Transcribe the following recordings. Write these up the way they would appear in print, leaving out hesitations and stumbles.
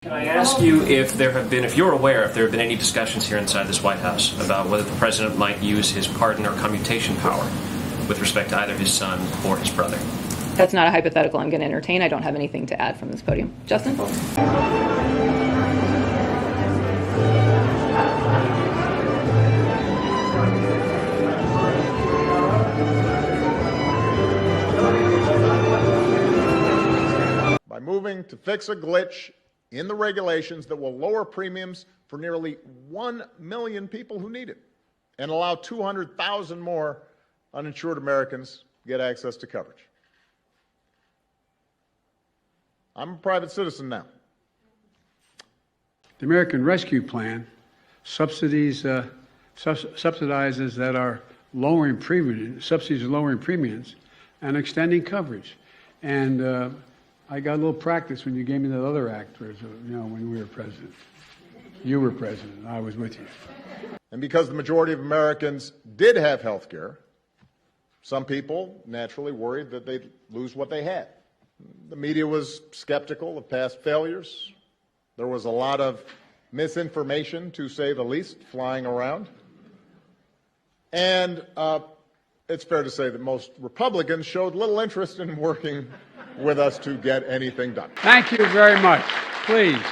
Can I ask you if you're aware, if there have been any discussions here inside this White House about whether the president might use his pardon or commutation power with respect to either his son or his brother? That's not a hypothetical I'm going to entertain. I don't have anything to add from this podium. Justin? By moving to fix a glitch in the regulations that will lower premiums for nearly 1 million people who need it and allow 200,000 more uninsured Americans to get access to coverage. I'm a private citizen now. The American Rescue Plan subsidizes that are lowering premiums and extending coverage. And I got a little practice when you gave me that other act, when we were president. You were president. I was with you. And because the majority of Americans did have health care, some people naturally worried that they'd lose what they had. The media was skeptical of past failures. There was a lot of misinformation, to say the least, flying around. And it's fair to say that most Republicans showed little interest in working with us to get anything done. Thank you very much. Please.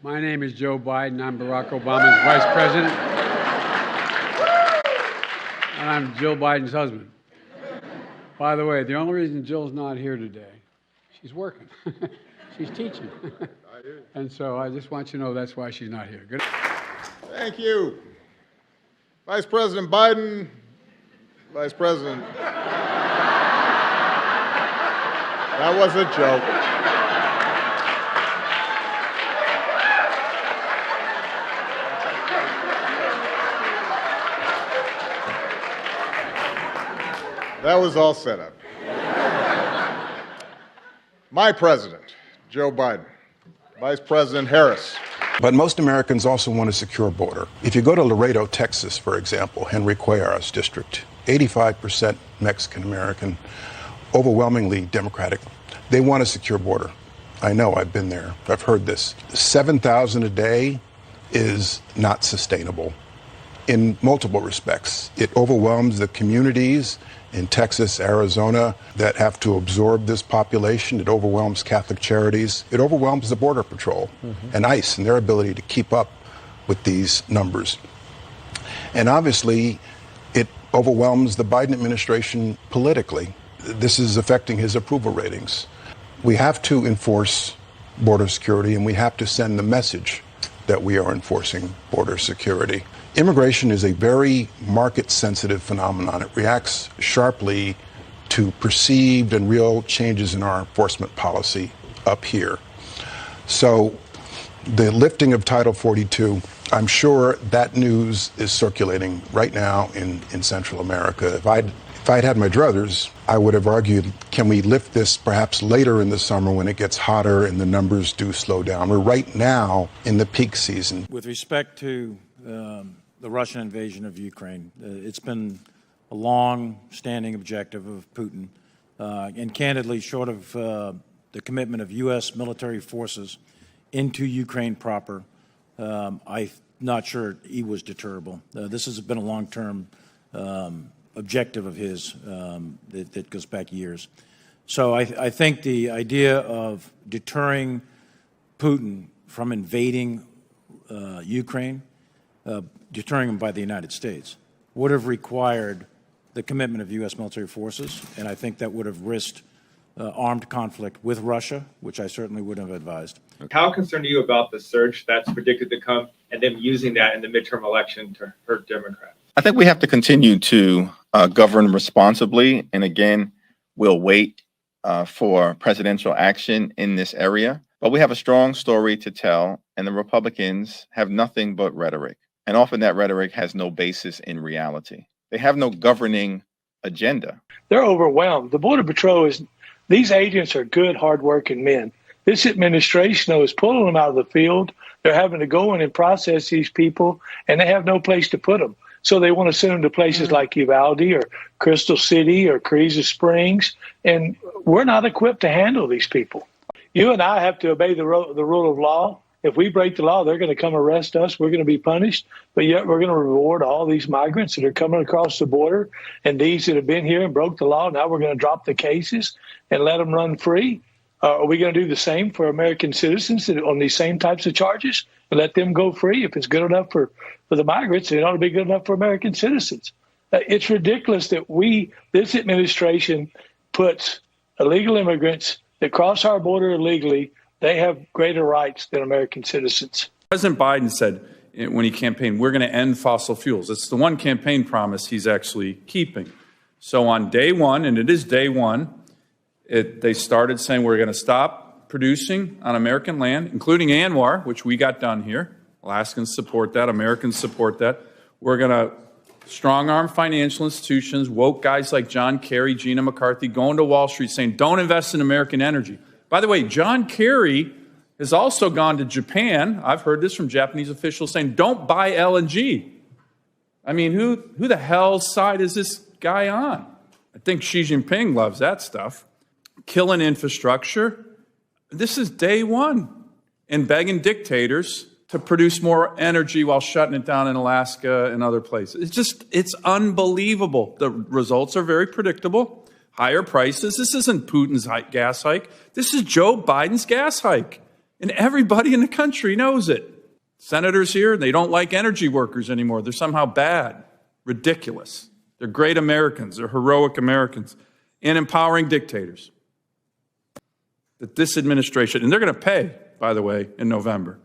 My name is Joe Biden. I'm Barack Obama's vice president. And I'm Jill Biden's husband. By the way, the only reason Jill's not here today, she's working. She's teaching. And so I just want you to know that's why she's not here. Good. Thank you. Vice President Biden, Vice President. That was a joke. That was all set up. My president, Joe Biden, Vice President Harris. But most Americans also want a secure border. If you go to Laredo, Texas, for example, Henry Cuellar's district, 85% Mexican-American, overwhelmingly Democratic. They want a secure border. I know, I've been there. I've heard this. 7,000 a day is not sustainable in multiple respects. It overwhelms the communities in Texas, Arizona that have to absorb this population. It overwhelms Catholic Charities. It overwhelms the Border Patrol and ICE and their ability to keep up with these numbers. And obviously, it overwhelms the Biden administration politically. This is affecting his approval ratings. We have to enforce border security, and we have to send the message that we are enforcing border security. Immigration is a very market-sensitive phenomenon. It reacts sharply to perceived and real changes in our enforcement policy up here. So the lifting of Title 42, I'm sure that news is circulating right now in Central America. If I'd had my druthers, I would have argued, can we lift this perhaps later in the summer when it gets hotter and the numbers do slow down? We're right now in the peak season. With respect to the Russian invasion of Ukraine, it's been a long-standing objective of Putin, and candidly, short of the commitment of U.S. military forces into Ukraine proper, I'm not sure he was deterrable. This has been a long-term objective of his that goes back years. So I think the idea of deterring Putin from invading Ukraine, deterring him by the United States, would have required the commitment of U.S. military forces, and I think that would have risked armed conflict with Russia, which I certainly wouldn't have advised. How concerned are you about the surge that's predicted to come and them using that in the midterm election to hurt Democrats? I think we have to continue to govern responsibly. And again, we'll wait for presidential action in this area. But we have a strong story to tell, and the Republicans have nothing but rhetoric. And often that rhetoric has no basis in reality. They have no governing agenda. They're overwhelmed. The Border Patrol these agents are good, hardworking men. This administration, though, is pulling them out of the field. They're having to go in and process these people, and they have no place to put them. So they want to send them to places like Uvalde or Crystal City or Carrizo Springs, and we're not equipped to handle these people. You and I have to obey the rule of law. If we break the law, they're going to come arrest us. We're going to be punished. But yet we're going to reward all these migrants that are coming across the border and these that have been here and broke the law. Now we're going to drop the cases and let them run free. Are we going to do the same for American citizens on these same types of charges and let them go free? If it's good enough for the migrants, it ought to be good enough for American citizens. It's ridiculous that this administration puts illegal immigrants that cross our border illegally, they have greater rights than American citizens. President Biden said when he campaigned, we're going to end fossil fuels. It's the one campaign promise he's actually keeping. So on day one, and it is day one, they started saying we're going to stop producing on American land, including ANWR, which we got done here. Alaskans support that. Americans support that. We're going to strong-arm financial institutions, woke guys like John Kerry, Gina McCarthy, going to Wall Street saying, don't invest in American energy. By the way, John Kerry has also gone to Japan. I've heard this from Japanese officials saying, don't buy LNG. I mean, who the hell's side is this guy on? I think Xi Jinping loves that stuff. Killing infrastructure. This is day one. And begging dictators to produce more energy while shutting it down in Alaska and other places. It's unbelievable. The results are very predictable. Higher prices. This isn't Putin's gas hike. This is Joe Biden's gas hike. And everybody in the country knows it. Senators here, they don't like energy workers anymore. They're somehow bad, ridiculous. They're great Americans. They're heroic Americans and empowering dictators. That this administration, and they're going to pay, by the way, in November.